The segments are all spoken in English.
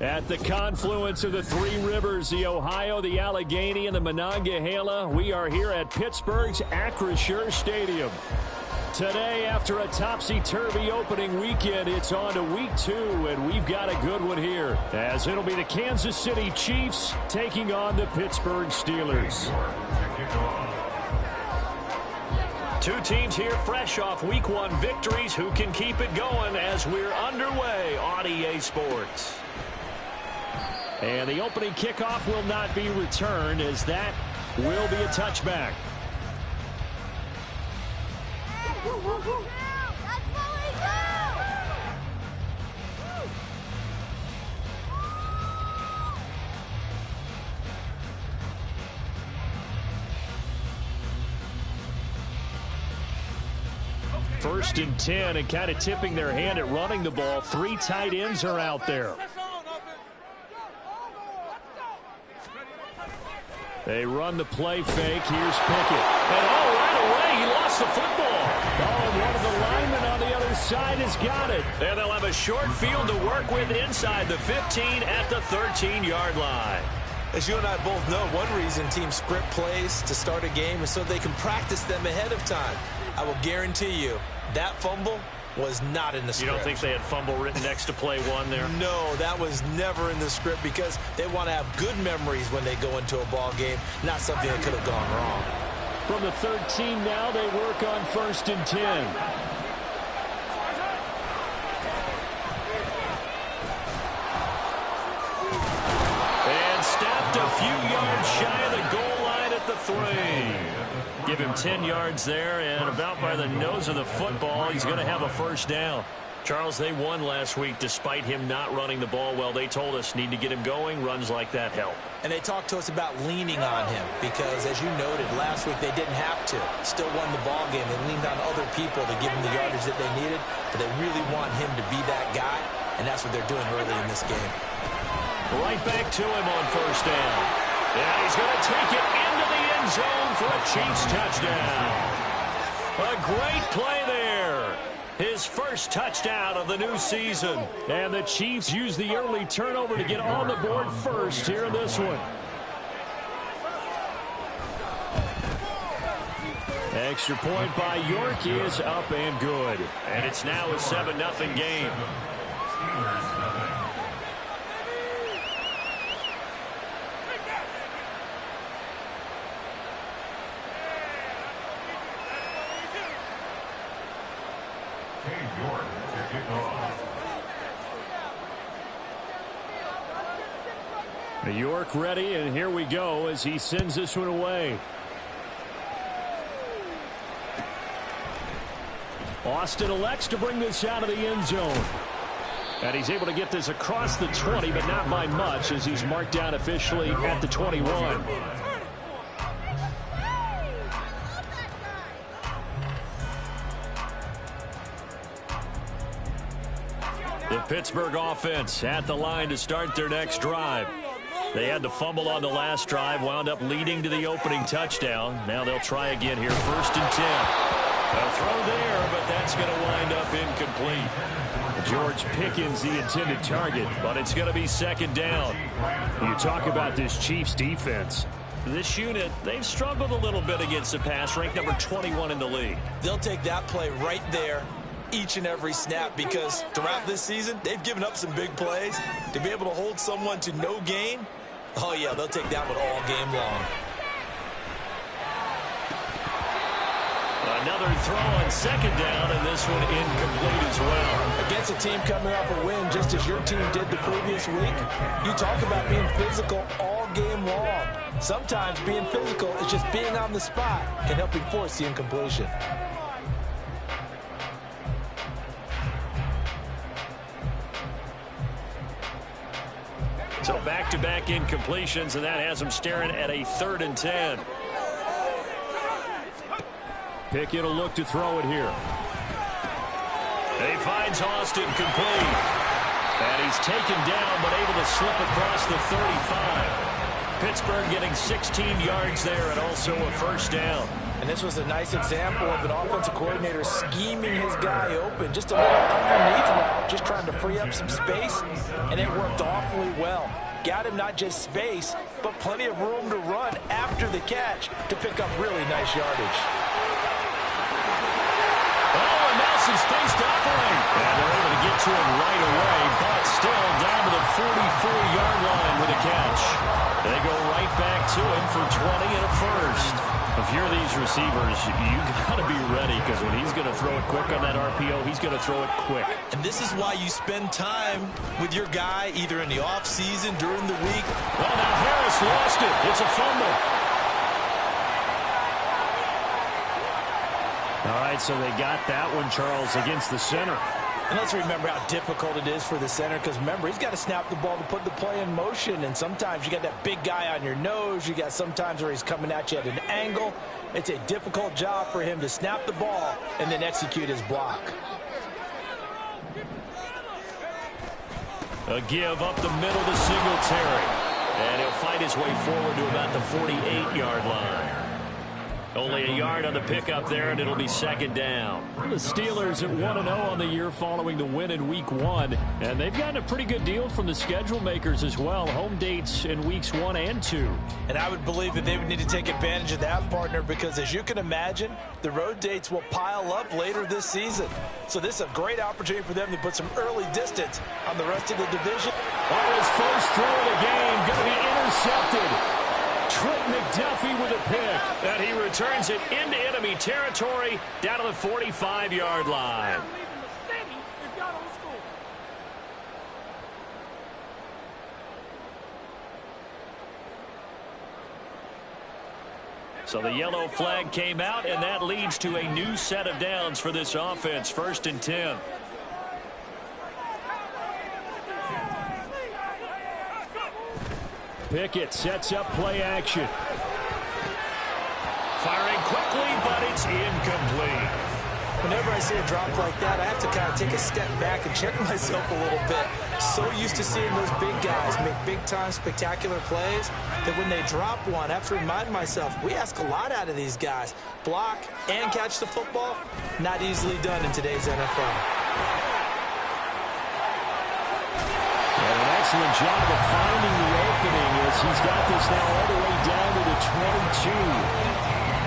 At the confluence of the three rivers, the Ohio, the Allegheny, and the Monongahela, we are here at Pittsburgh's Acrisure Stadium. Today, after a topsy-turvy opening weekend, it's on to week 2, and we've got a good one here, as it'll be the Kansas City Chiefs taking on the Pittsburgh Steelers. Two teams here fresh off week 1 victories. Who can keep it going as we're underway on EA Sports? And the opening kickoff will not be returned, as that will be a touchback. First and 10, and kind of tipping their hand at running the ball. 3 tight ends are out there. They run the play fake. Here's Pickett. And right away, he lost the football. And one of the linemen on the other side has got it. And they'll have a short field to work with inside the 15 at the 13-yard line. As you and I both know, one reason teams script plays to start a game is so they can practice them ahead of time. I will guarantee you that fumble was not in the script. You don't think they had fumble written next to play 1 there? No, that was never in the script, because they want to have good memories when they go into a ball game, not something that could have gone wrong. From the 13 now, they work on 1st and 10. And snapped a few yards shy of the goal line at the 3. Give him 10 yards there, and about by the nose of the football, he's going to have a first down. Charles, they won last week despite him not running the ball well. They told us need to get him going. Runs like that help. And they talked to us about leaning on him because, as you noted, last week they didn't have to. Still won the ball game. They leaned on other people to give him the yardage that they needed, but they really want him to be that guy, and that's what they're doing early in this game. Right back to him on first down. And he's going to take it into the end zone for a Chiefs touchdown. A great play there. His first touchdown of the new season. And the Chiefs use the early turnover to get on the board first here in this one. Extra point by York is up and good. And it's now a 7-0 game. York ready, and here we go as he sends this one away. Austin elects to bring this out of the end zone. And he's able to get this across the 20, but not by much, as he's marked down officially at the 21. The Pittsburgh offense at the line to start their next drive. They had the fumble on the last drive, wound up leading to the opening touchdown. Now they'll try again here, 1st and 10. A throw there, but that's going to wind up incomplete. George Pickens the intended target, but it's going to be 2nd down. You talk about this Chiefs defense. This unit, they've struggled a little bit against the pass, ranked number 21 in the league. They'll take that play right there each and every snap, because throughout this season, they've given up some big plays. To be able to hold someone to no gain, Oh, yeah, they'll take that one all game long. Another throw on second down, and this one incomplete as well. Against a team coming off a win, just as your team did the previous week, you talk about being physical all game long. Sometimes being physical is just being on the spot and helping force the incompletion. So back-to-back incompletions, and that has them staring at a 3rd and 10. Pickett will look to throw it here. He finds Austin complete. And he's taken down, but able to slip across the 35. Pittsburgh getting 16 yards there and also a 1st down. And this was a nice example of an offensive coordinator scheming his guy open. Just a little underneath route, just trying to free up some space, and it worked awfully well. Got him not just space, but plenty of room to run after the catch to pick up really nice yardage. Oh, and now some space to operate. And they're able to get to him right away, but still down to the 44-yard line with a catch. They go right back to him for 20 and a 1st. If you're these receivers, you got to be ready, because when he's going to throw it quick on that RPO, he's going to throw it quick. And this is why you spend time with your guy either in the offseason, during the week. Well, now Harris lost it. It's a fumble. All right, so they got that one, Charles, against the center. And let's remember how difficult it is for the center, because remember, he's got to snap the ball to put the play in motion, and sometimes you got that big guy on your nose. You got sometimes where he's coming at you at an angle. It's a difficult job for him to snap the ball and then execute his block. A give up the middle to Singletary. And he'll fight his way forward to about the 48-yard line. Only a yard on the pickup there, and it'll be 2nd down. The Steelers at 1-0 on the year following the win in Week 1. And they've gotten a pretty good deal from the schedule makers as well. Home dates in Weeks 1 and 2. And I would believe that they would need to take advantage of that, partner, because as you can imagine, the road dates will pile up later this season. So this is a great opportunity for them to put some early distance on the rest of the division. On his first throw of the game, going to be intercepted. Trent McDuffie with a pick, and he returns it into enemy territory down to the 45-yard line. So the yellow flag came out, and that leads to a new set of downs for this offense. 1st and 10. Pickett sets up play action. Firing quickly, but it's incomplete. Whenever I see a drop like that, I have to kind of take a step back and check myself a little bit. So used to seeing those big guys make big-time spectacular plays that when they drop one, I have to remind myself, we ask a lot out of these guys. Block and catch the football, not easily done in today's NFL. Excellent job of finding the opening as he's got this now all the way down to the 22.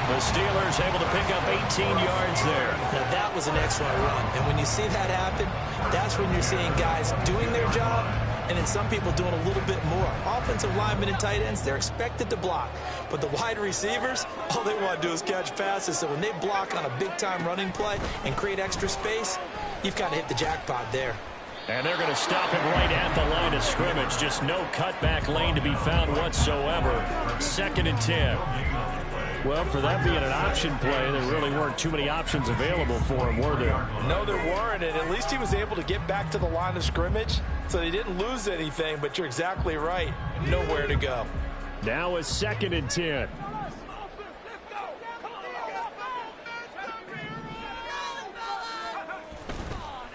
The Steelers able to pick up 18 yards there. Now that was an excellent run. And when you see that happen, that's when you're seeing guys doing their job and then some people doing a little bit more. Offensive linemen and tight ends, they're expected to block. But the wide receivers, all they want to do is catch passes. So when they block on a big-time running play and create extra space, you've kind of hit the jackpot there. And they're going to stop him right at the line of scrimmage. Just no cutback lane to be found whatsoever. 2nd and 10. Well, for that being an option play, there really weren't too many options available for him, were there? No, there weren't, and at least he was able to get back to the line of scrimmage, so they didn't lose anything, but you're exactly right. Nowhere to go. Now a 2nd and 10.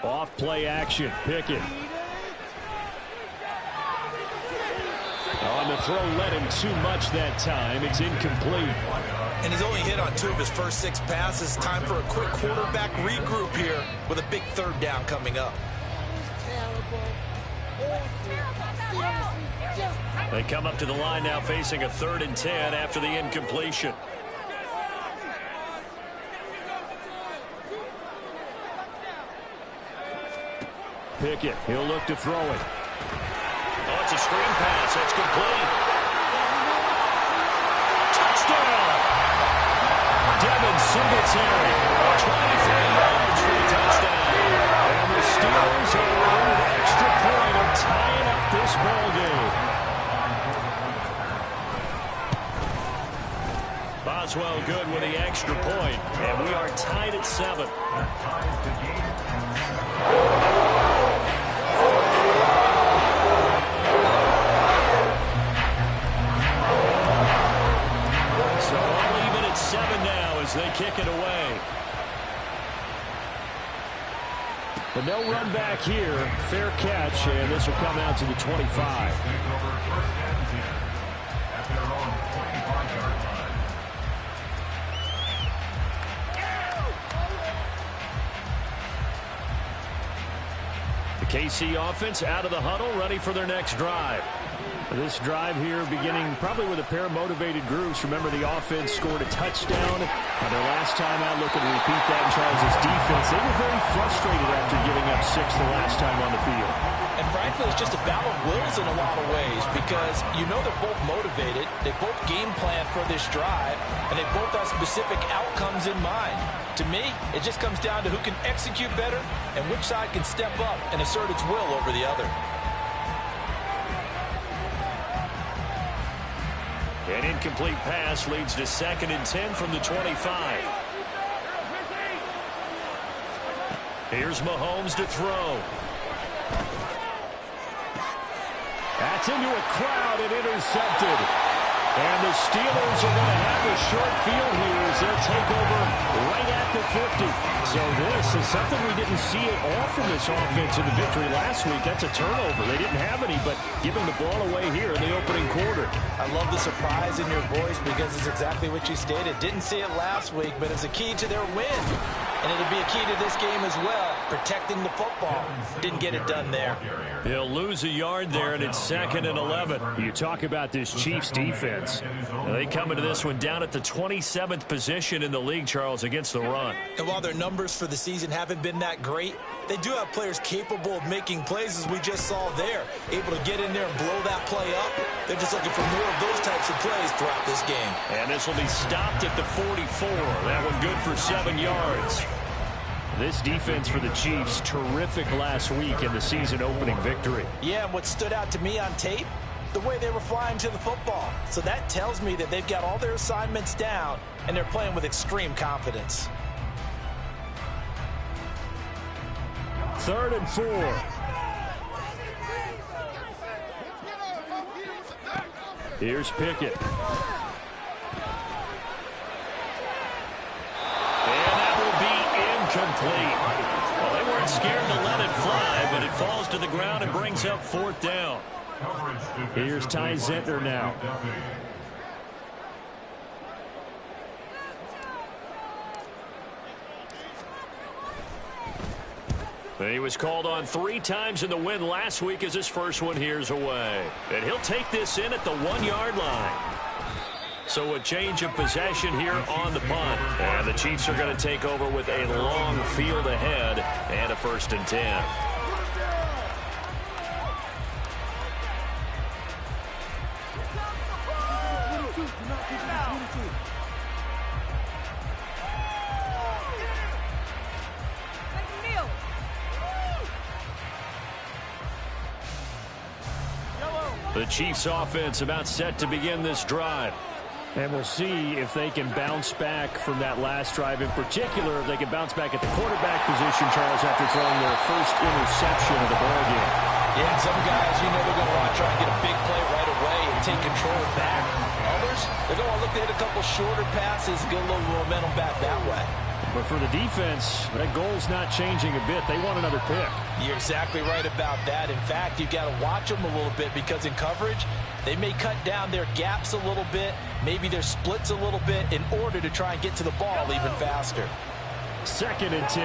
Off play action. Pickett. On the throw, led him too much that time. It's incomplete. And he's only hit on 2 of his first 6 passes. Time for a quick quarterback regroup here with a big 3rd down coming up. They come up to the line now facing a 3rd and 10 after the incompletion. Pickett, he'll look to throw it. Oh, it's a screen pass. That's complete. Singletary. 23 yards for the touchdown. And the Steelers are on an extra point of tying up this ball game. Boswell good with the extra point, and we are tied at 7. So all even at 7 now as they kick it away. But no run back here. Fair catch, and this will come out to the 25. The KC offense out of the huddle, ready for their next drive. This drive here beginning probably with a pair of motivated groups. Remember, the offense scored a touchdown on their last time out. Looking to repeat that in Charles' defense. They were very frustrated after giving up 6 the last time on the field. And frankly, it's just a battle of wills in a lot of ways because you know they're both motivated. They both game plan for this drive, and they both have specific outcomes in mind. To me, it just comes down to who can execute better and which side can step up and assert its will over the other. An incomplete pass leads to 2nd and 10 from the 25. Here's Mahomes to throw. That's into a crowd and intercepted. And the Steelers are going to have a short field here as they'll take over right at the 50. So this is something we didn't see at all from this offense in the victory last week. That's a turnover. They didn't have any, but giving the ball away here in the opening quarter. I love the surprise in your voice because it's exactly what you stated. Didn't see it last week, but it's a key to their win. And it'll be a key to this game as well, protecting the football. Didn't get it done there. He'll lose a yard there, and it's 2nd and 11. You talk about this Chiefs defense. They come into this one down at the 27th position in the league, Charles, against the run. And while their numbers for the season haven't been that great, they do have players capable of making plays, as we just saw there. Able to get in there and blow that play up. They're just looking for more of those types of plays throughout this game. And this will be stopped at the 44. That one good for 7 yards. This defense for the Chiefs, terrific last week in the season-opening victory. Yeah, and what stood out to me on tape, the way they were flying to the football. So that tells me that they've got all their assignments down, and they're playing with extreme confidence. 3rd and 4. Here's Pickett. Complete. Well, they weren't scared to let it fly, but it falls to the ground and brings up 4th down. Here's Ty Zentner now. He was called on 3 times in the win last week as his first one here's away. And he'll take this in at the 1-yard line. So a change of possession here on the punt. And the Chiefs are going to take over with a long field ahead and a 1st and 10. The Chiefs offense about set to begin this drive. And we'll see if they can bounce back from that last drive. In particular, if they can bounce back at the quarterback position, Charles, after throwing their first interception of the ball game. Yeah, and some guys, you know, they're going to want to try and get a big play right away and take control back. Others, they're going to look to hit a couple shorter passes, get a little momentum back that way. But for the defense, that goal's not changing a bit. They want another pick. You're exactly right about that. In fact, you've got to watch them a little bit because in coverage, they may cut down their gaps a little bit, maybe their splits a little bit in order to try and get to the ball even faster. 2nd and 10.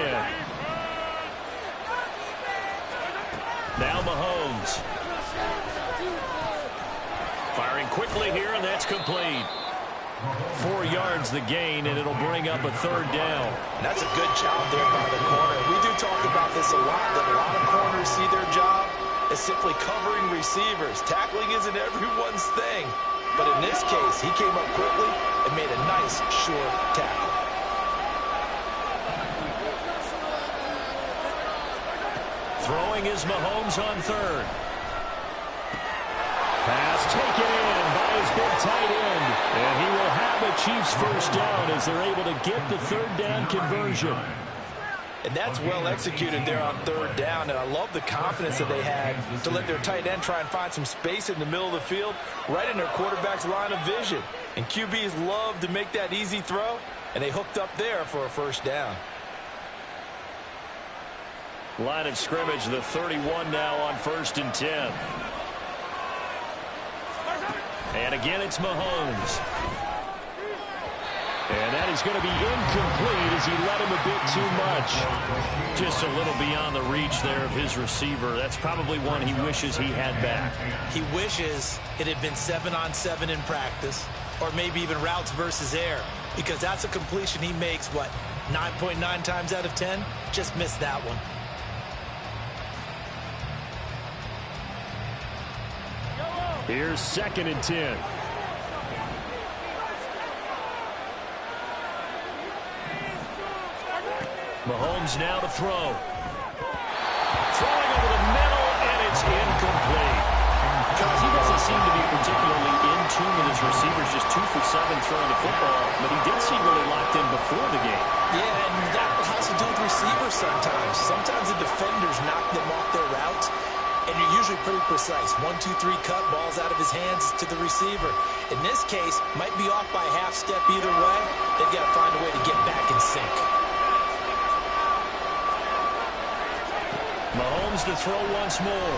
Now Mahomes. Firing quickly here, and that's complete. 4 yards the gain, and it'll bring up a 3rd down. That's a good job there by the corner. We do talk about this a lot, that a lot of corners see their job as simply covering receivers. Tackling isn't everyone's thing. But in this case, he came up quickly and made a nice, short tackle. Throwing is Mahomes on third. Pass taken in by his big tight end. And he will have the Chiefs first down as they're able to get the third down conversion. And that's well executed there on third down. And I love the confidence that they had to let their tight end try and find some space in the middle of the field, right in their quarterback's line of vision. And QBs love to make that easy throw, and they hooked up there for a first down. Line of scrimmage, the 31 now on 1st and 10. And again, it's Mahomes. And that is going to be incomplete as he led him a bit too much. Just a little beyond the reach there of his receiver. That's probably one he wishes he had back. He wishes it had been 7-on-7 in practice, or maybe even routes versus air, because that's a completion he makes, what, 9.9 times out of 10? Just missed that one. Here's 2nd and 10. Mahomes now to throw. Throwing over the middle, and it's incomplete. Because he doesn't seem to be particularly in tune with his receivers, just 2 for 7 throwing the football, but he did seem really locked in before the game. Yeah, and that has to do with receivers sometimes. Sometimes the defenders knock them off their routes, and you're usually pretty precise. 1, 2, 3 cut, balls out of his hands to the receiver. In this case, might be off by a half step either way. They've got to find a way to get back in sync. Mahomes to throw once more.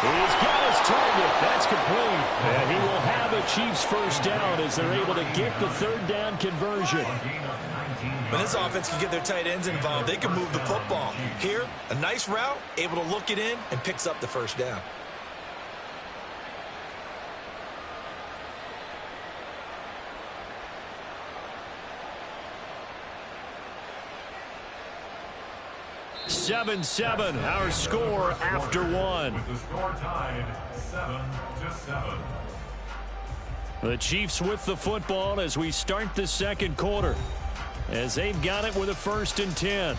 He's got his target. That's complete. And he will have a Chiefs first down as they're able to get the third down conversion. When this offense can get their tight ends involved, they can move the football. Here, a nice route, able to look it in, and picks up the first down. Seven, our score after one. With the score tied 7-7. The Chiefs with the football as we start the second quarter, as they've got it with a 1st and 10.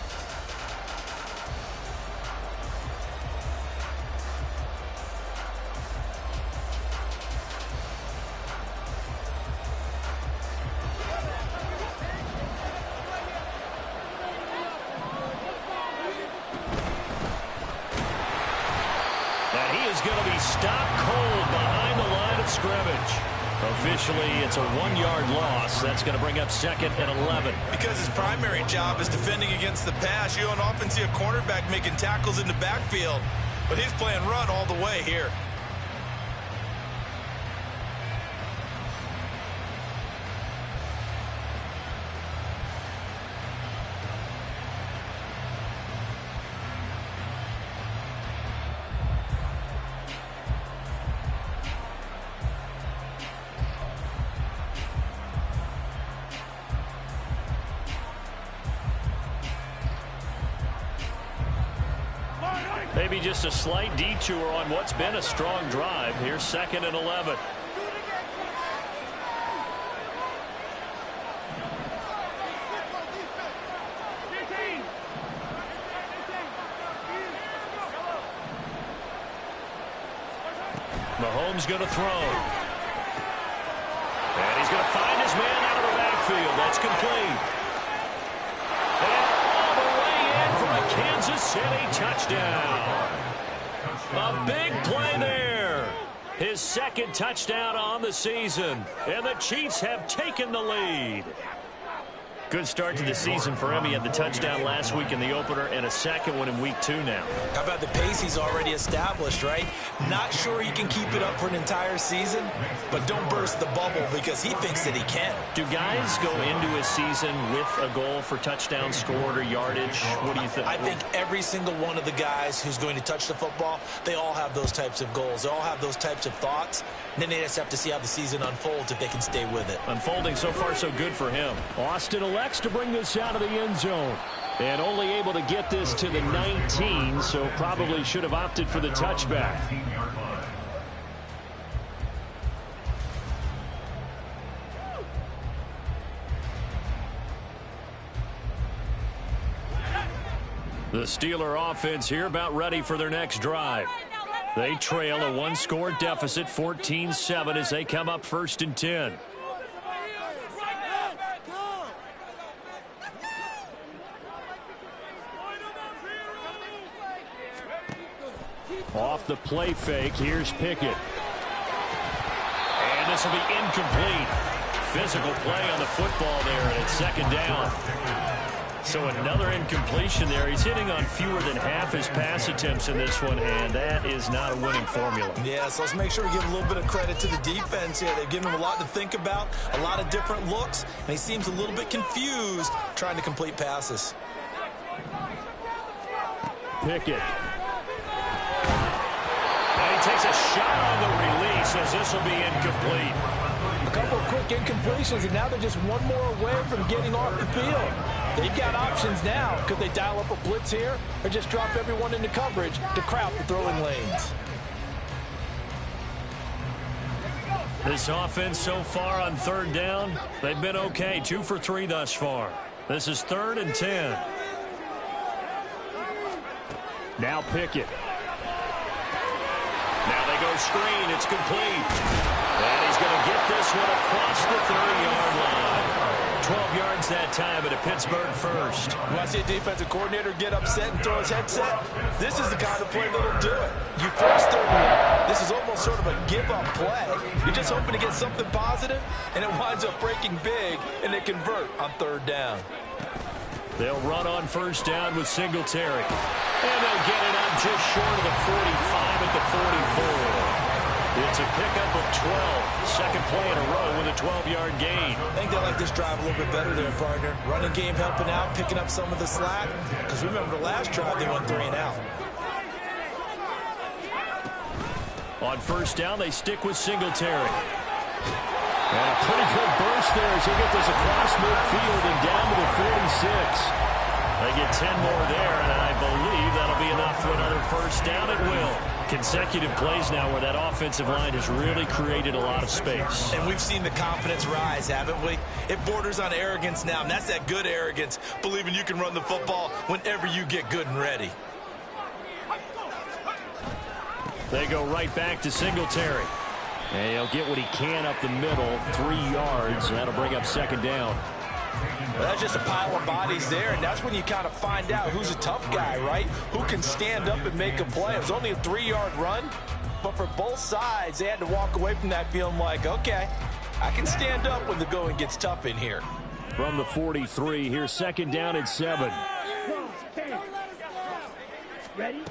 And he is going to be stopped cold behind the line of scrimmage. Officially, it's a 1-yard loss. That's going to bring up 2nd and 11. Because his primary job is defending against the pass. You don't often see a cornerback making tackles in the backfield, but he's playing run all the way here. Maybe just a slight detour on what's been a strong drive. Here's 2nd and 11. Mahomes going to throw. And he's going to find his man out of the backfield. That's complete. Kansas City touchdown. A big play there. His 2nd touchdown on the season. And the Chiefs have taken the lead. Good start to the season for him. He had the touchdown last week in the opener and a 2nd one in week 2 now. How about the pace he's already established, right? Not sure he can keep it up for an entire season, but don't burst the bubble because he thinks that he can. Do guys go into a season with a goal for touchdowns scored or yardage? What do you think? I think every single one of the guys who's going to touch the football, they all have those types of goals. They all have those types of thoughts. And then they just have to see how the season unfolds if they can stay with it. Unfolding so far so good for him. Austin elects to bring this out of the end zone. And only able to get this to the 19, so probably should have opted for the touchback. The Steeler offense here about ready for their next drive. They trail a one-score deficit, 14-7, as they come up 1st and 10. Off the play fake, here's Pickett. And this will be incomplete. Physical play on the football there, and it's 2nd down. So another incompletion there. He's hitting on fewer than half his pass attempts in this one, and that is not a winning formula. Yeah, so let's make sure we give a little bit of credit to the defense here. They've given him a lot to think about, a lot of different looks, and he seems a little bit confused trying to complete passes. Pickett. And he takes a shot on the release as this will be incomplete. A couple of quick incompletions, and now they're just one more away from getting off the field. They've got options now. Could they dial up a blitz here or just drop everyone into coverage to crowd the throwing lanes? This offense so far on 3rd down, they've been okay. 2 for 3 thus far. This is 3rd and 10. Now Pickett. Now they go screen. It's complete. And he's going to get this one across the 30-yard line. 12 yards that time, but a Pittsburgh first. When I see a defensive coordinator get upset and throw his headset, this is the kind of play that'll do it. You force 3rd and 1. This is almost sort of a give-up play. You're just hoping to get something positive, and it winds up breaking big, and they convert on 3rd down. They'll run on 1st down with Singletary. And they'll get it up just short of the 45 at the 44. It's a pickup of 12. Second play in a row with a 12-yard gain. I think they like this drive a little bit better there, partner. Running game helping out, picking up some of the slack. Because remember, the last drive, they went 3 and out. On 1st down, they stick with Singletary. And a pretty good burst there as they get this across midfield and down to the 46. They get 10 more there, and I believe that'll be enough for another 1st down. It will. Consecutive plays now where that offensive line has really created a lot of space. And we've seen the confidence rise, haven't we? It borders on arrogance now, and that's that good arrogance, believing you can run the football whenever you get good and ready. They go right back to Singletary. And he'll get what he can up the middle, 3 yards, and that'll bring up 2nd down. Well, that's just a pile of bodies there, and that's when you kind of find out who's a tough guy, right? Who can stand up and make a play. It was only a 3-yard run, but for both sides, they had to walk away from that feeling like, okay, I can stand up when the going gets tough in here. From the 43, here's 2nd down at 7. Ready?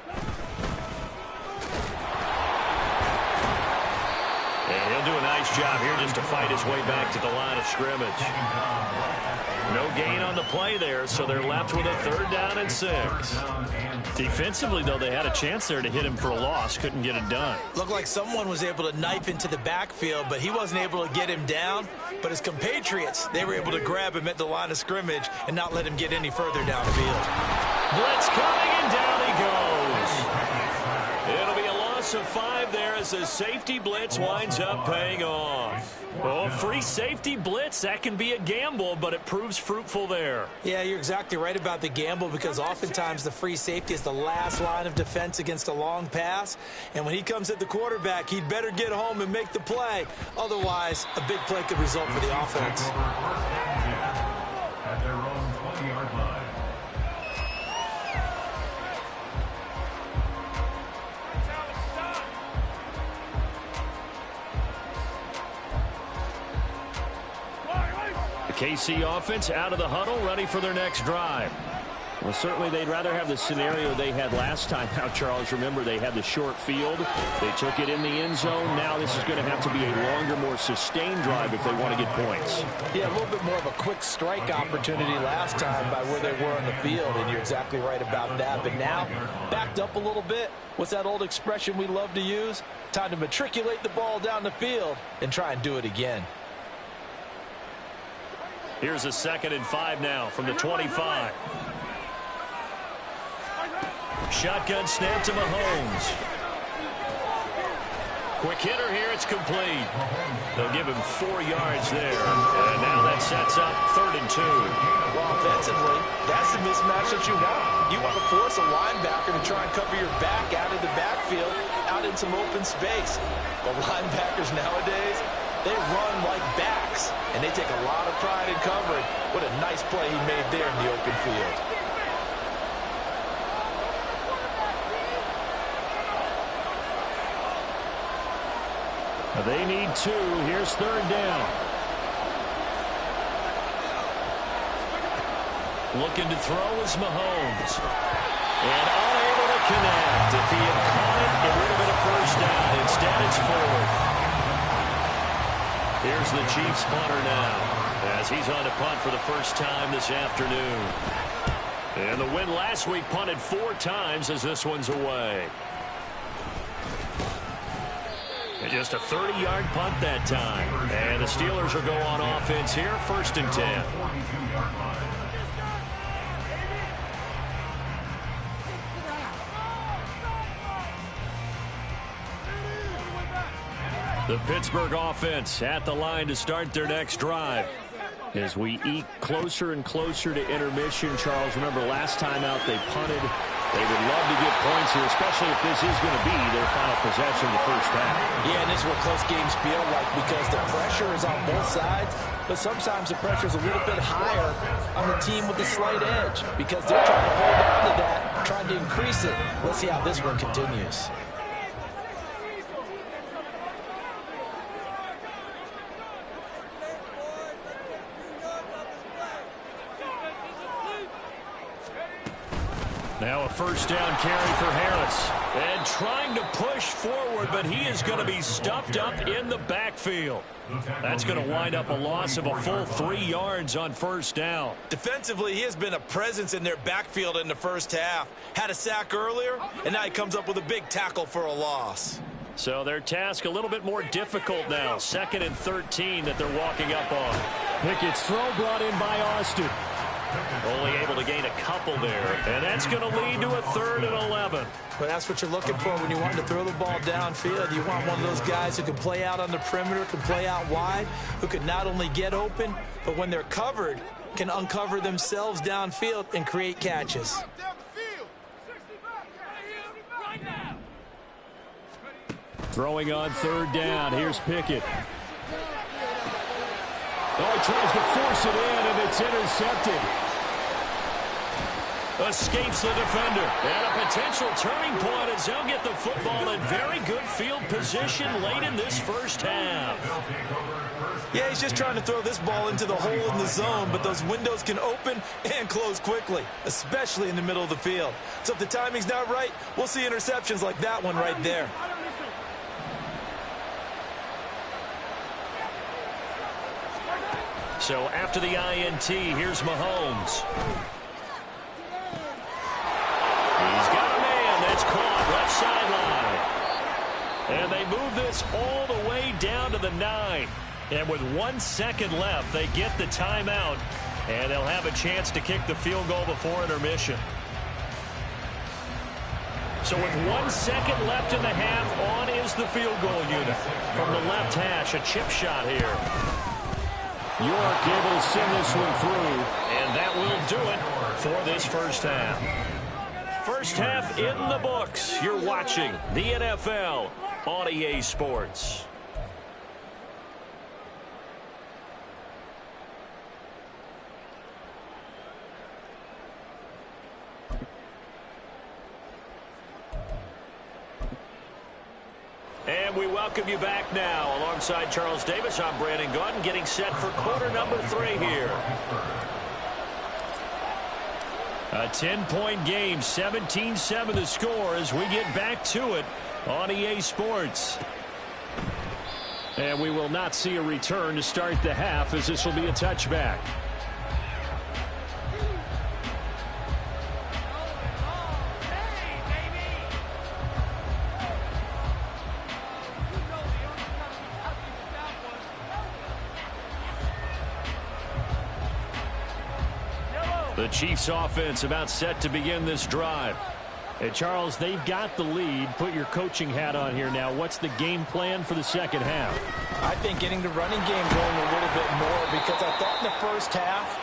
And he'll do a nice job here just to fight his way back to the line of scrimmage. No gain on the play there, so they're left with a 3rd down and 6. Defensively, though, they had a chance there to hit him for a loss. Couldn't get it done. Looked like someone was able to knife into the backfield, but he wasn't able to get him down. But his compatriots, they were able to grab him at the line of scrimmage and not let him get any further downfield. Blitz coming, and down he goes. It'll be a loss of 5 there as the safety blitz winds up paying off. Oh, free safety blitz, that can be a gamble, but it proves fruitful there. Yeah, you're exactly right about the gamble because oftentimes the free safety is the last line of defense against a long pass. And when he comes at the quarterback, he'd better get home and make the play. Otherwise, a big play could result for the offense. At their own 20-yard line. KC offense out of the huddle, ready for their next drive. Well, certainly they'd rather have the scenario they had last time out, Charles. Remember, they had the short field. They took it in the end zone. Now this is going to have to be a longer, more sustained drive if they want to get points. Yeah, a little bit more of a quick strike opportunity last time by where they were on the field, and you're exactly right about that. But now, backed up a little bit. What's that old expression we love to use? Time to matriculate the ball down the field and try and do it again. Here's a 2nd and 5 now from the 25. Shotgun snap to Mahomes. Quick hitter here. It's complete. They'll give him 4 yards there. And now that sets up 3rd and 2. Well, offensively, that's the mismatch that you want. You want to force a linebacker to try and cover your back out of the backfield, out in some open space. But linebackers nowadays, they run like backs, and they take a lot of pride in covering. What a nice play he made there in the open field. They need 2. Here's 3rd down. Looking to throw is Mahomes. And unable to connect. If he had caught it, it would have been a 1st down. Instead, it's 4th. Here's the Chiefs punter now, as he's on to punt for the first time this afternoon. And the win last week punted 4 times as this one's away. And just a 30-yard punt that time. And the Steelers will go on offense here, 1st and 10. The Pittsburgh offense at the line to start their next drive. As we eke closer and closer to intermission, Charles, remember last time out they punted. They would love to get points here, especially if this is going to be their final possession of the first half. Yeah, and this is what close games feel like because the pressure is on both sides, but sometimes the pressure is a little bit higher on the team with the slight edge because they're trying to hold on to that, trying to increase it. Let's see how this one continues. Now a 1st down carry for Harris. And trying to push forward, but he is going to be stuffed up in the backfield. That's going to wind up a loss of a full 3 yards on 1st down. Defensively, he has been a presence in their backfield in the first half. Had a sack earlier, and now he comes up with a big tackle for a loss. So their task a little bit more difficult now. 2nd and 13 that they're walking up on. Pickett's throw brought in by Austin. Only able to gain a couple there, and that's going to lead to a 3rd and 11. But that's what you're looking for when you want to throw the ball downfield. You want one of those guys who can play out on the perimeter, can play out wide, who can not only get open, but when they're covered, can uncover themselves downfield and create catches. Throwing on 3rd down. Here's Pickett. Oh, he tries to force it in, and it's intercepted. Escapes the defender. And a potential turning point as they'll get the football in very good field position late in this first half. Yeah, he's just trying to throw this ball into the hole in the zone, but those windows can open and close quickly, especially in the middle of the field. So if the timing's not right, we'll see interceptions like that one right there. So after the INT, here's Mahomes. He's got a man that's caught left sideline. And they move this all the way down to the 9. And with 1 second left, they get the timeout. And they'll have a chance to kick the field goal before intermission. So with 1 second left in the half, on is the field goal unit. From the left hash, a chip shot here. York able to send this one through, and that will do it for this first half. First half in the books. You're watching the NFL on EA Sports. And we welcome you back now. Alongside Charles Davis, I'm Brandon Gaudin, getting set for quarter number 3 here. A 10-point game, 17-7 the score as we get back to it on EA Sports. And we will not see a return to start the half, as this will be a touchback. The Chiefs offense about set to begin this drive. Hey, Charles, they've got the lead. Put your coaching hat on here now. What's the game plan for the second half? I think getting the running game going a little bit more, because I thought in the first half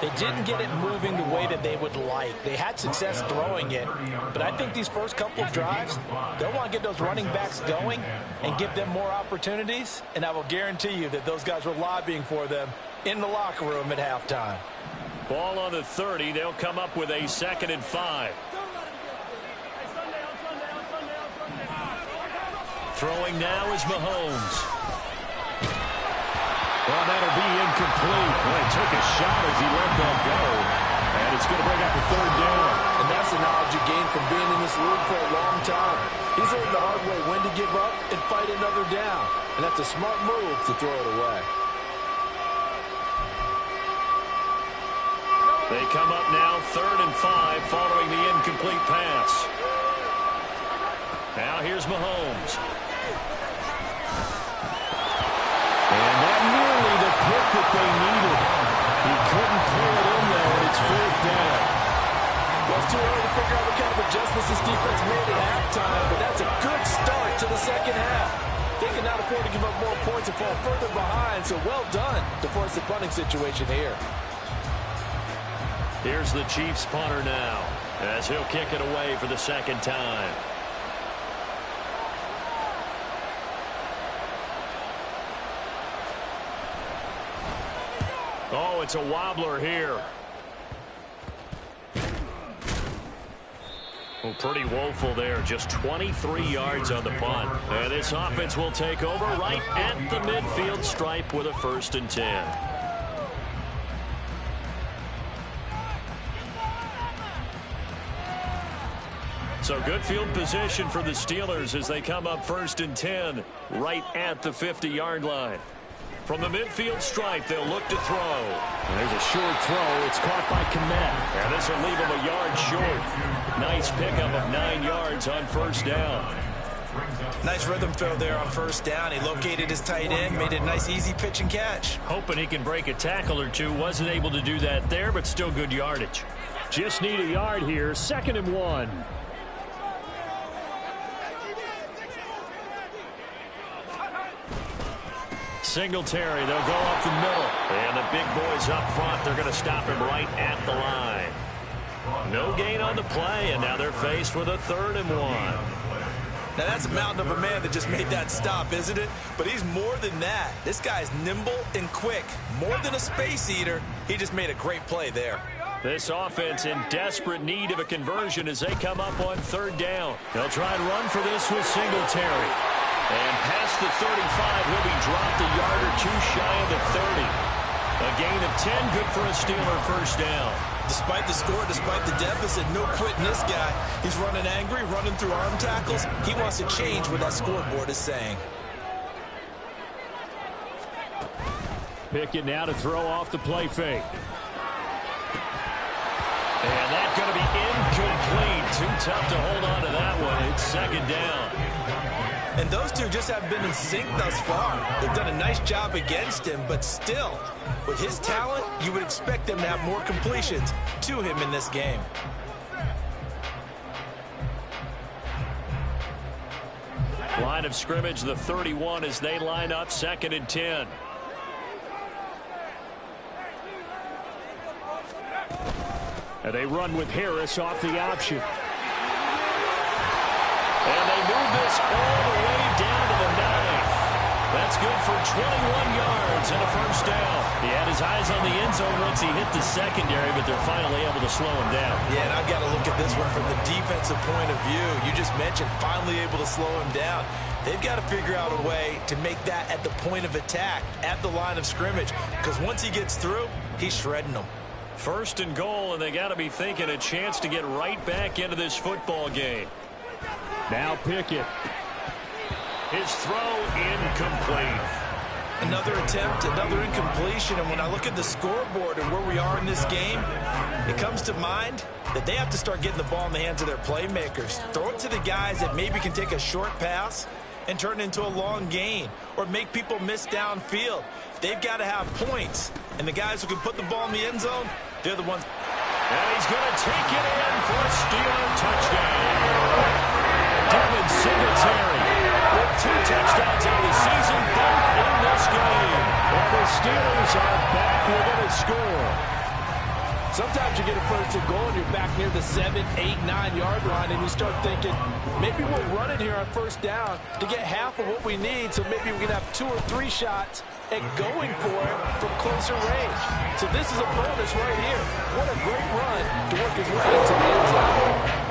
they didn't get it moving the way that they would like. They had success throwing it, but I think these first couple of drives, they'll want to get those running backs going and give them more opportunities, and I will guarantee you that those guys were lobbying for them in the locker room at halftime. Ball on the 30. They'll come up with a 2nd and 5. Throwing now is Mahomes. Well, that'll be incomplete. Boy, took a shot as he let that go. And it's going to bring up a 3rd down. And that's the knowledge you gain from being in this league for a long time. He's learned the hard way when to give up and fight another down. And that's a smart move to throw it away. They come up now 3rd and 5 following the incomplete pass. Now here's Mahomes. And that nearly the pick that they needed. He couldn't pull it in there, and it's 4th down. Well, it's too early to figure out what kind of adjustments this defense made at halftime, but that's a good start to the second half. They cannot afford to give up more points and fall further behind, so well done to force the punting situation here. Here's the Chiefs punter now, as he'll kick it away for the 2nd time. Oh, it's a wobbler here. Well, pretty woeful there. Just 23 yards on the punt. And this offense will take over right at the midfield stripe with a 1st and 10. So good field position for the Steelers as they come up 1st and 10 right at the 50-yard line. From the midfield stripe, they'll look to throw. And there's a short throw. It's caught by Kmet. And this will leave him a yard short. Nice pickup of 9 yards on 1st down. Nice rhythm throw there on 1st down. He located his tight end, made it a nice easy pitch and catch. Hoping he can break a tackle or two. Wasn't able to do that there, but still good yardage. Just need a yard here. 2nd and 1. Singletary, they'll go up the middle. And the big boys up front, they're going to stop him right at the line. No gain on the play, and now they're faced with a 3rd and 1. Now that's a mountain of a man that just made that stop, isn't it? But he's more than that. This guy's nimble and quick. More than a space eater. He just made a great play there. This offense in desperate need of a conversion as they come up on 3rd down. They'll try and run for this with Singletary. And past the 35, he'll be dropped a yard or two shy of the 30. A gain of 10, good for a Steeler 1st down. Despite the score, despite the deficit, no quitting this guy. He's running angry, running through arm tackles. He wants to change what that scoreboard is saying. Pickett now to throw off the play fake. And that's going to be incomplete. Too tough to hold on to that one. It's 2nd down. And those two just have been in sync thus far. They've done a nice job against him, but still, with his talent, you would expect them to have more completions to him in this game. Line of scrimmage, the 31 as they line up 2nd and 10. And they run with Harris off the option. And they move this all the way down to the 9. That's good for 21 yards and a 1st down. He had his eyes on the end zone once he hit the secondary, but they're finally able to slow him down. Yeah, and I've got to look at this one from the defensive point of view. You just mentioned finally able to slow him down. They've got to figure out a way to make that at the point of attack, at the line of scrimmage, because once he gets through, he's shredding them. 1st and goal, and they got to be thinking a chance to get right back into this football game. Now Pickett. His throw incomplete. Another attempt, another incompletion, and when I look at the scoreboard and where we are in this game, it comes to mind that they have to start getting the ball in the hands of their playmakers. Throw it to the guys that maybe can take a short pass and turn it into a long gain or make people miss downfield. They've got to have points, and the guys who can put the ball in the end zone, they're the ones. And he's going to take it in for a Steeler touchdown. Devin Singletary with 2 touchdowns on the season, both in this game. And the Steelers are back within a score. Sometimes you get a first and goal and you're back near the 7, 8, 9-yard line and you start thinking, maybe we'll run it here on first down to get half of what we need, so maybe we can have 2 or 3 shots at going for it from closer range. So this is a bonus right here. What a great run to work his way into the end zone.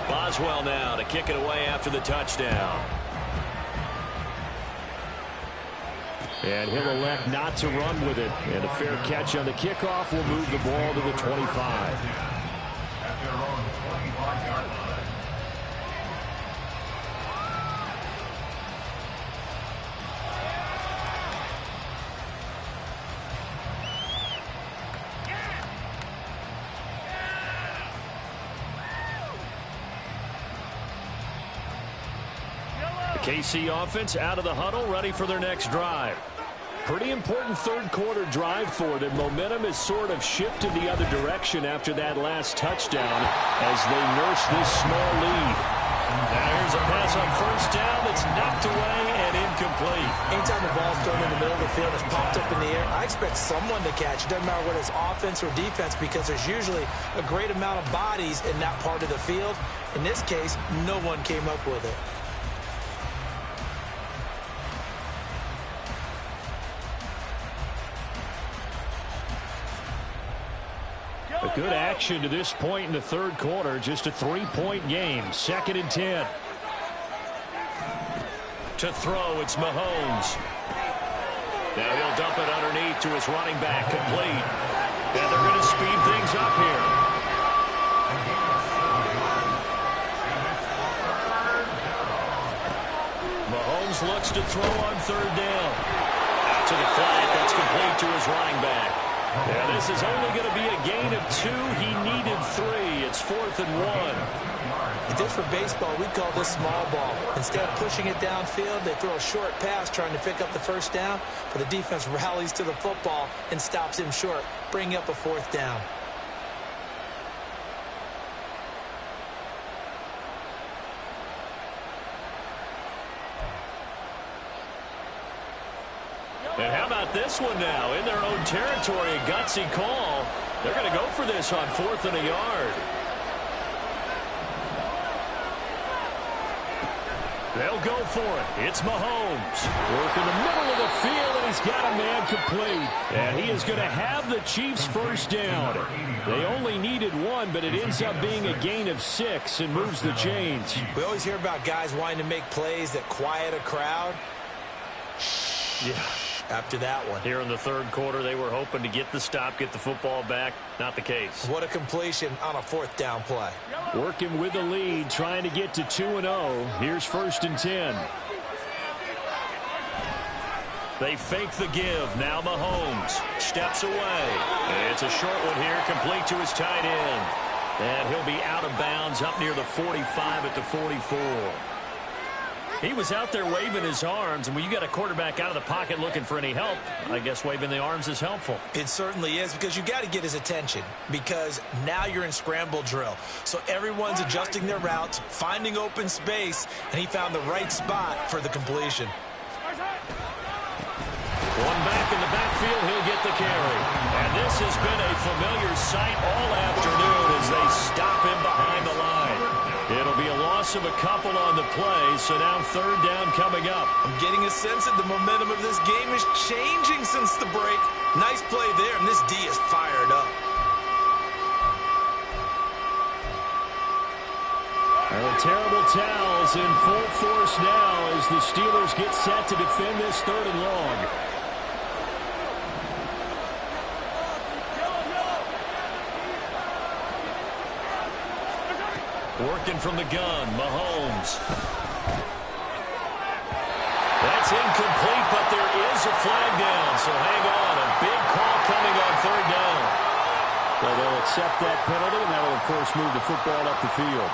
Boswell now to kick it away after the touchdown. And he'll elect not to run with it. And a fair catch on the kickoff will move the ball to the 25. At their own 25-yard line. KC offense out of the huddle, ready for their next drive. Pretty important third-quarter drive for them. Momentum has sort of shifted the other direction after that last touchdown as they nurse this small lead. Now here's a pass on first down that's knocked away and incomplete. Anytime the ball's thrown in the middle of the field, it's popped up in the air, I expect someone to catch. It doesn't matter whether it's offense or defense, because there's usually a great amount of bodies in that part of the field. In this case, no one came up with it. A good action to this point in the third quarter. Just a 3-point game. 2nd and 10. To throw, it's Mahomes. Now he'll dump it underneath to his running back. Complete. And they're going to speed things up here. Mahomes looks to throw on 3rd down. Out to the flat. That's complete to his running back. Yeah, this is only going to be a gain of 2. He needed 3. It's 4th and 1. If this were baseball, we'd call this small ball. Instead of pushing it downfield, they throw a short pass trying to pick up the first down, but the defense rallies to the football and stops him short, bringing up a 4th down. And how about this one now? In their own territory, a gutsy call. They're going to go for this on 4th and a yard. They'll go for it. It's Mahomes. Work in the middle of the field, and he's got a man complete. And he is going to have the Chiefs first down. They only needed 1, but it ends up being a gain of 6 and moves the chains. We always hear about guys wanting to make plays that quiet a crowd. Yeah. After that one. Here in the third quarter, they were hoping to get the stop, get the football back. Not the case. What a completion on a 4th down play. Working with the lead, trying to get to 2-0. Here's 1st and 10. They fake the give. Now Mahomes steps away. It's a short one here, complete to his tight end. And he'll be out of bounds up near the 45 at the 44. He was out there waving his arms, and when you got a quarterback out of the pocket looking for any help, I guess waving the arms is helpful. It certainly is, because you got to get his attention, because now you're in scramble drill. So everyone's adjusting their routes, finding open space, and he found the right spot for the completion. One back in the backfield, he'll get the carry. And this has been a familiar sight all afternoon as they stop him behind the line. It'll be a loss of a couple on the play, so now 3rd down coming up. I'm getting a sense that the momentum of this game is changing since the break. Nice play there, and this D is fired up. And the terrible towels in full force now as the Steelers get set to defend this 3rd and long. Working from the gun, Mahomes. That's incomplete, but there is a flag down, so hang on. A big call coming on 3rd down. Well, they'll accept that penalty, and that will, of course, move the football up the field.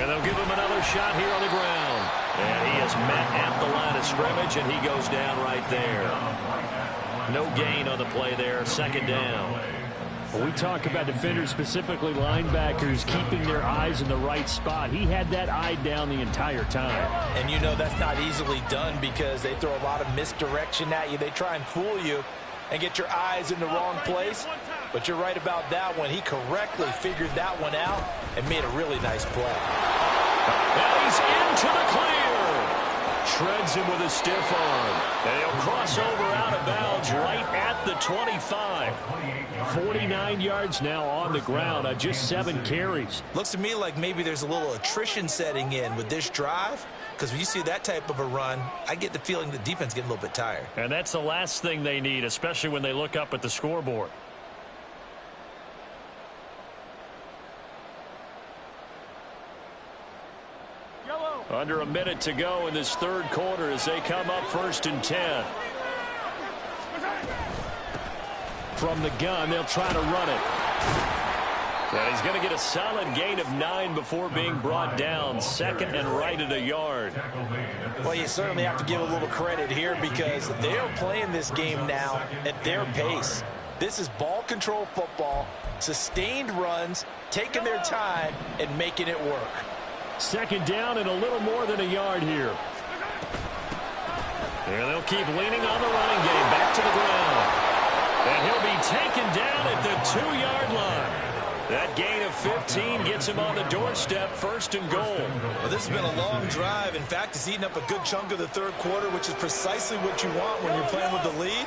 And they'll give him another shot here on the ground. And he is met at the line of scrimmage, and he goes down right there. No gain on the play there, second down. Well, we talk about defenders, specifically linebackers, keeping their eyes in the right spot. He had that eye down the entire time. And you know that's not easily done because they throw a lot of misdirection at you. They try and fool you and get your eyes in the wrong place. But you're right about that one. He correctly figured that one out and made a really nice play. And he's into the clear. Shreds him with a stiff arm. And he'll cross over out of bounds right at the 25. 49 yards now on the ground on just 7 carries. Looks to me like maybe there's a little attrition setting in with this drive, because when you see that type of a run, I get the feeling the defense getting a little bit tired. And that's the last thing they need, especially when they look up at the scoreboard. Under a minute to go in this third quarter as they come up 1st and 10. From the gun, they'll try to run it. And he's going to get a solid gain of 9 before being brought down. Second and right at a yard. Well, you certainly have to give a little credit here because they are playing this game now at their pace. This is ball control football, sustained runs, taking their time, and making it work. Second down and a little more than a yard here. And they'll keep leaning on the running game back to the ground. And he'll be taken down at the 2-yard line. That gain of 15 gets him on the doorstep, 1st and goal. Well, this has been a long drive. In fact, it's eaten up a good chunk of the third quarter, which is precisely what you want when you're playing with the lead.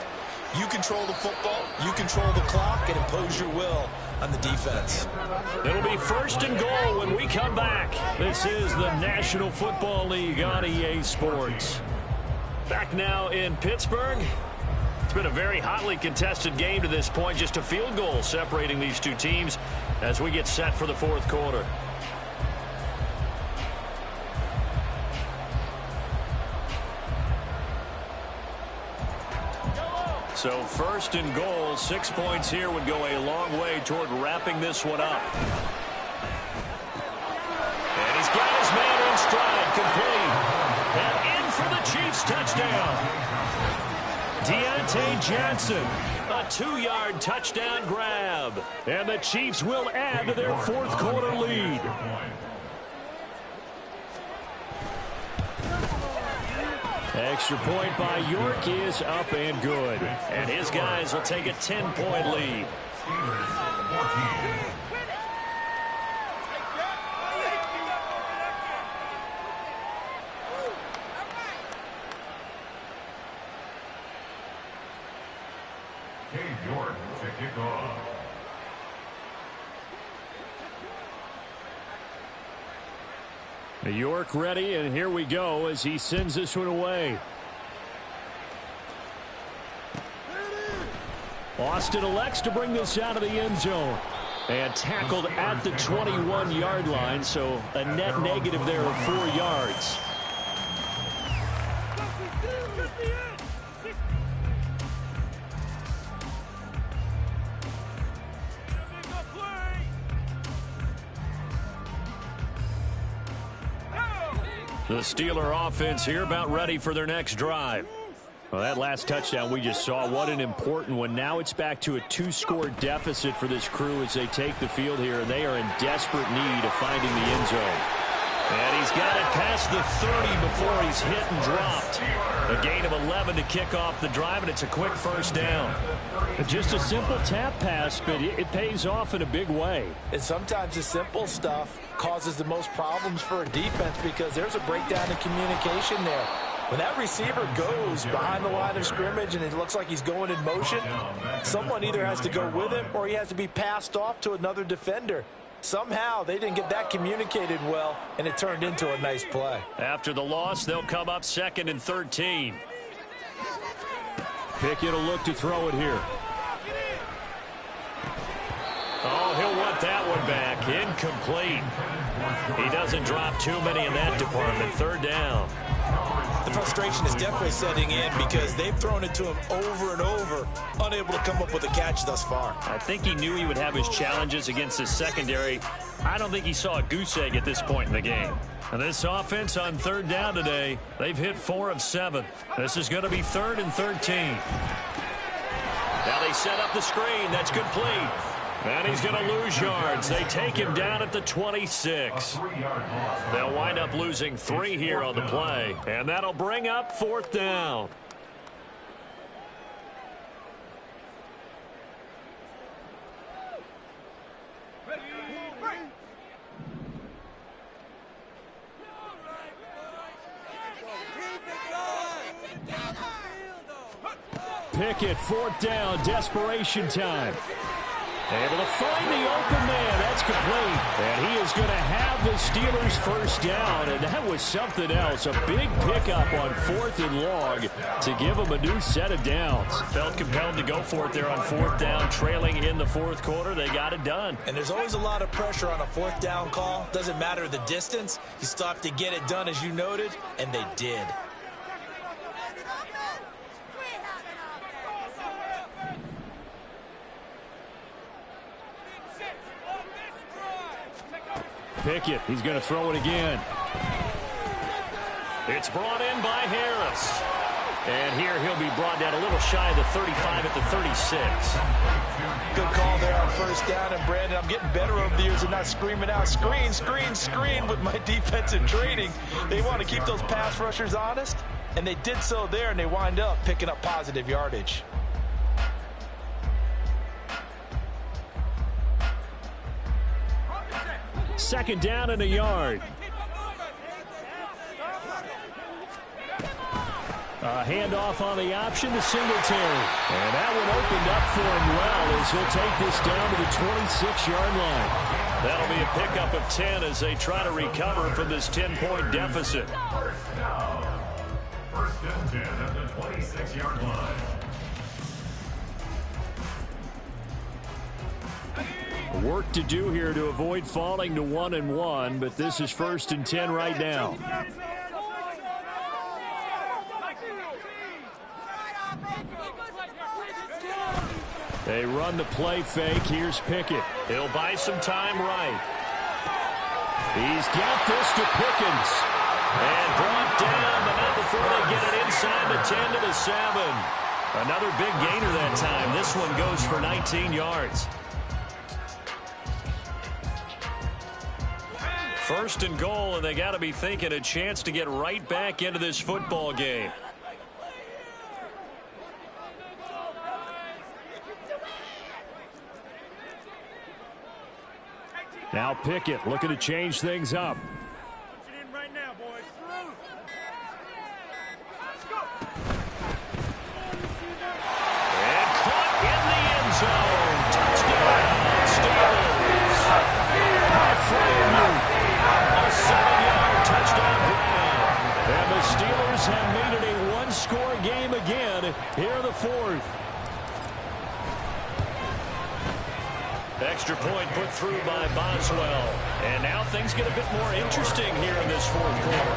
You control the football, you control the clock, and impose your will on the defense. It'll be 1st and goal when we come back. This is the National Football League on EA Sports. Back now in Pittsburgh. It's been a very hotly contested game to this point. Just a field goal separating these two teams as we get set for the fourth quarter. So 1st and goal, 6 points here would go a long way toward wrapping this one up. And he's got his man in stride, complete. And in for the Chiefs touchdown. Deontay Johnson, a 2-yard touchdown grab. And the Chiefs will add to their fourth quarter lead. Extra point by York is up and good. And his guys will take a 10-point lead. York to kick off. York ready, and here we go as he sends this one away. Austin elects to bring this out of the end zone. And tackled at the 21-yard line, so a net negative there of 4 yards. The Steeler offense here about ready for their next drive. Well, that last touchdown we just saw, what an important one. Now it's back to a 2-score deficit for this crew as they take the field here, and they are in desperate need of finding the end zone. And he's got it past the 30 before he's hit and dropped. A gain of 11 to kick off the drive, and it's a quick first down. Just a simple tap pass, but it pays off in a big way. And sometimes the simple stuff causes the most problems for a defense because there's a breakdown in communication there. When that receiver goes behind the line of scrimmage and it looks like he's going in motion, someone either has to go with him or he has to be passed off to another defender. Somehow they didn't get that communicated well, and it turned into a nice play. After the loss, they'll come up 2nd and 13. Pickett will look to throw it here. Oh, he'll want that one back. Incomplete. He doesn't drop too many in that department. 3rd down. The frustration is definitely setting in because they've thrown it to him over and over, unable to come up with a catch thus far. I think he knew he would have his challenges against his secondary. I don't think he saw a goose egg at this point in the game. And this offense on third down today, they've hit 4 of 7. This is going to be 3rd and 13. Now they set up the screen. That's complete. And he's going to lose yards. They take him down at the 26. They'll wind up losing 3 here on the play. And that'll bring up 4th down. Pickett, 4th down, desperation time. Able to find the open man. That's complete. And he is going to have the Steelers' 1st down. And that was something else. A big pickup on 4th and long to give them a new set of downs. Felt compelled to go for it there on 4th down, trailing in the 4th quarter. They got it done. And there's always a lot of pressure on a 4th down call. Doesn't matter the distance. You still have to get it done, as you noted, and they did. Pickett, he's going to throw it again. It's brought in by Harris. And here he'll be brought down a little shy of the 35 at the 36. Good call there on 1st down. And, Brandon, I'm getting better over the years and not screaming out, screen, screen, screen with my defensive training. They want to keep those pass rushers honest, and they did so there, and they wind up picking up positive yardage. Second down and a yard. A handoff on the option to Singletary. And that one opened up for him well as he'll take this down to the 26-yard line. That'll be a pickup of 10 as they try to recover from this 10-point deficit. 1st down. 1st and 10 at the 26-yard line. Work to do here to avoid falling to 1-1, but this is 1st and 10 right now. They run the play fake. Here's Pickett. He'll buy some time right. He's got this to Pickens. And brought down, but not before they get it inside the 10 to the 7. Another big gainer that time. This one goes for 19 yards. 1st and goal, and they got to be thinking a chance to get right back into this football game. Now Pickett looking to change things up. Right now, boys. And caught in the end zone. Touchdown, Steelers. A 7-yard touchdown grab. And the Steelers have made it a one-score game again here in the 4th. Extra point put through by Boswell. And now things get a bit more interesting here in this 4th quarter.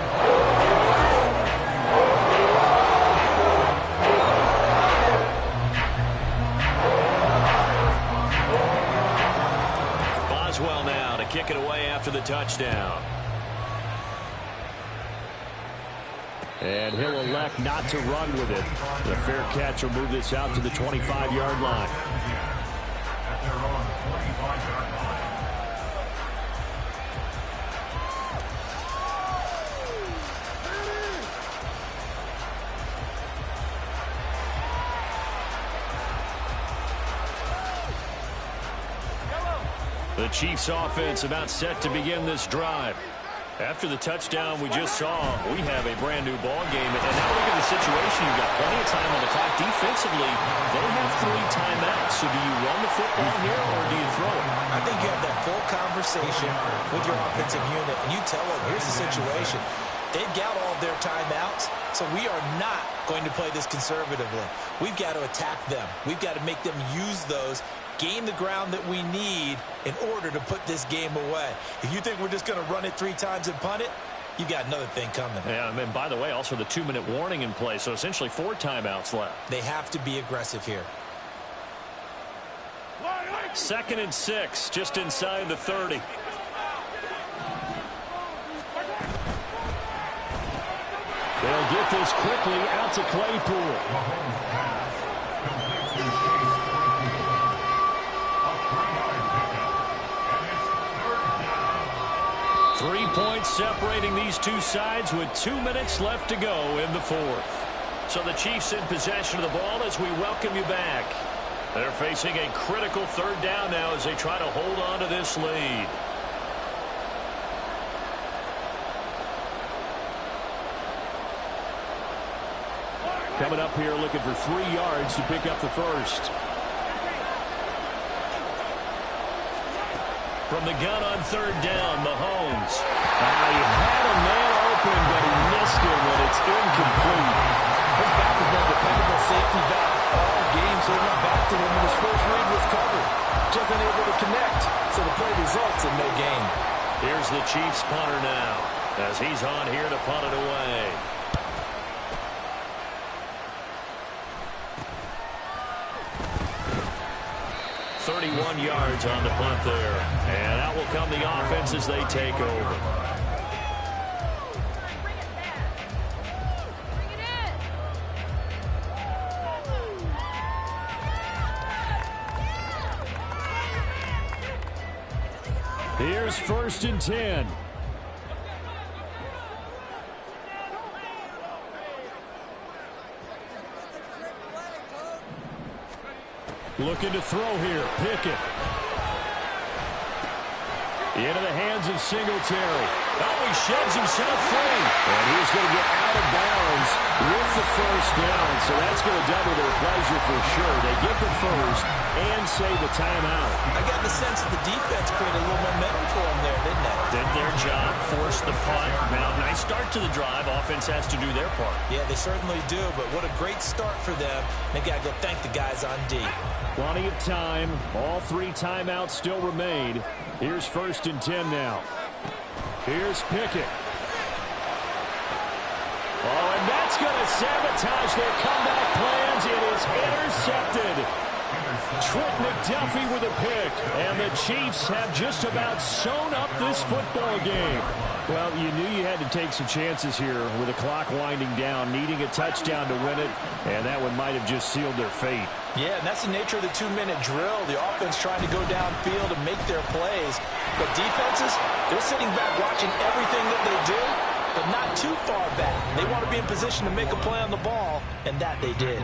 Boswell now to kick it away after the touchdown. And he'll elect not to run with it. The fair catch will move this out to the 25-yard line. At their own 25-yard line. The Chiefs offense about set to begin this drive. After the touchdown we just saw, we have a brand new ball game. And now look at the situation. You've got plenty of time on the clock. Defensively, they have 3 timeouts. So do you run the football here or do you throw it? I think you have that full conversation with your offensive unit, and you tell them, here's the situation. They've got all of their timeouts, so we are not going to play this conservatively. We've got to attack them. We've got to make them use those, gain the ground that we need in order to put this game away. If you think we're just going to run it 3 times and punt it, you got another thing coming. Yeah, and by the way, also the 2-minute warning in play, so essentially 4 timeouts left. They have to be aggressive here. 2nd and 6, just inside the 30. They'll get this quickly out to Claypool. 3 points separating these two sides with 2 minutes left to go in the 4th. So the Chiefs in possession of the ball as we welcome you back. They're facing a critical 3rd down now as they try to hold on to this lead. Coming up here looking for 3 yards to pick up the first. From the gun on 3rd down, Mahomes. He had a man open, but he missed him when it's incomplete. His back has been a dependable safety valve all game, so he went back to him when his first read was covered. Just unable to connect, so the play results in no gain. Here's the Chiefs punter now as he's on here to punt it away. .31 yards on the punt there. And out will come the offense as they take over. Here's 1st and 10. Looking to throw here. Pickett. Into the hands of Singletary. Oh, he sheds himself free. And he's going to get out of bounds with the 1st down. So that's going to double their pleasure for sure. They get the first and save the timeout. I got the sense that the defense created a little momentum for them there, didn't they? Did their job, forced the punt. Now, nice start to the drive. Offense has to do their part. Yeah, they certainly do, but what a great start for them. They got to go thank the guys on D. Plenty of time. All 3 timeouts still remain. Here's 1st and 10 now. Here's Pickett. Oh, and that's going to sabotage their comeback plans. It is intercepted. Trent McDuffie with a pick. And the Chiefs have just about sewn up this football game. Well, you knew you had to take some chances here with the clock winding down, needing a touchdown to win it, and that one might have just sealed their fate. Yeah, and that's the nature of the 2-minute drill. The offense trying to go downfield and make their plays. But defenses, they're sitting back watching everything that they do, but not too far back. They want to be in position to make a play on the ball, and that they did.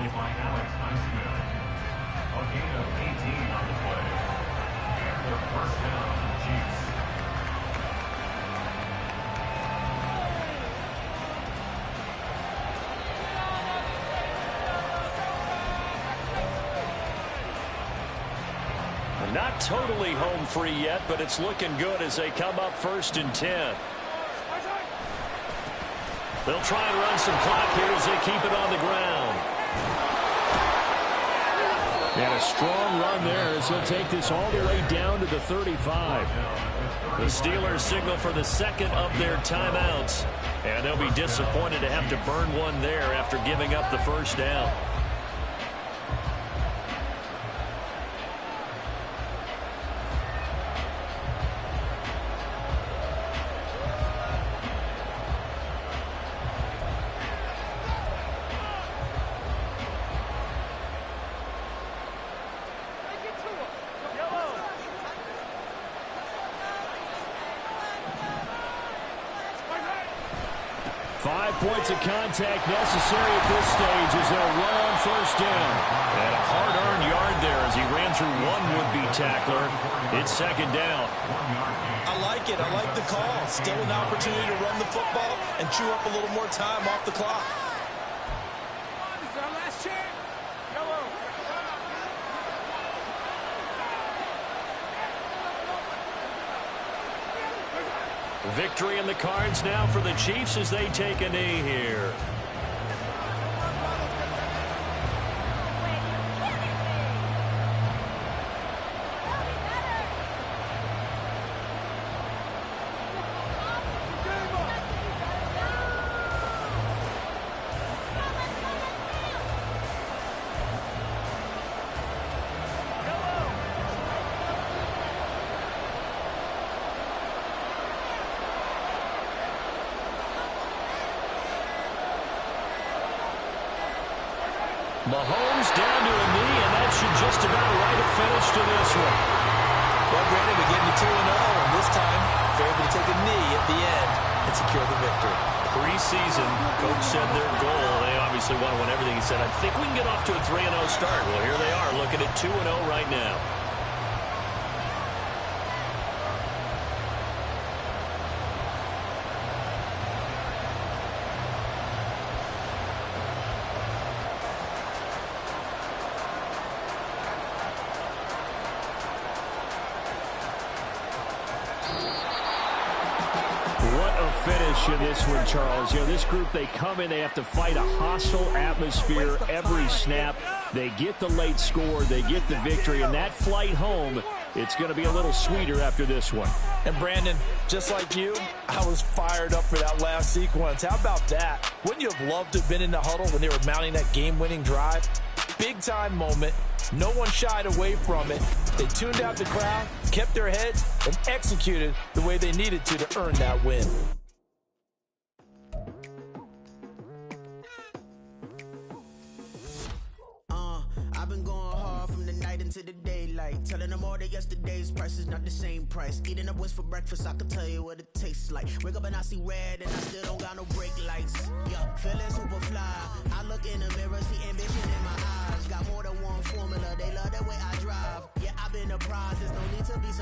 Not totally home free yet, but it's looking good as they come up 1st and 10. They'll try and run some clock here as they keep it on the ground. And a strong run there as he'll take this all the way down to the 35. The Steelers signal for the 2nd of their timeouts. And they'll be disappointed to have to burn one there after giving up the 1st down. Points of contact necessary at this stage as they'll run on 1st down. And a hard-earned yard there as he ran through one would-be tackler. It's 2nd down. I like it. I like the call. Still an opportunity to run the football and chew up a little more time off the clock. This is our last chance. Yellow. Victory in the cards now for the Chiefs as they take a knee here. Mahomes down to a knee, and that should just about write a finish to this one. Well, Brandon, we're getting to 2-0, and this time they're able to take a knee at the end and secure the victory. Preseason, coach said their goal, they obviously want to win everything. He said, I think we can get off to a 3-0 start. Well, here they are looking at 2-0 right now. Finish in this one, Charles. You know, this group, they come in, they have to fight a hostile atmosphere every snap. They get the late score, they get the victory, and that flight home, it's going to be a little sweeter after this one. And Brandon, just like you, I was fired up for that last sequence. How about that? Wouldn't you have loved to have been in the huddle when they were mounting that game-winning drive? Big-time moment. No one shied away from it. They tuned out the crowd, kept their heads, and executed the way they needed to earn that win. I've been going hard from the night into the daylight, telling them all that yesterday's price is not the same price. Eating up what's for breakfast, I can tell you what it tastes like. Wake up and I see red and I still don't got no brake lights. Yeah, feeling super fly. I look in the mirror, see ambition in my eyes. Got more than one formula, they love the way I drive. Yeah, I've been apprised, there's no need to be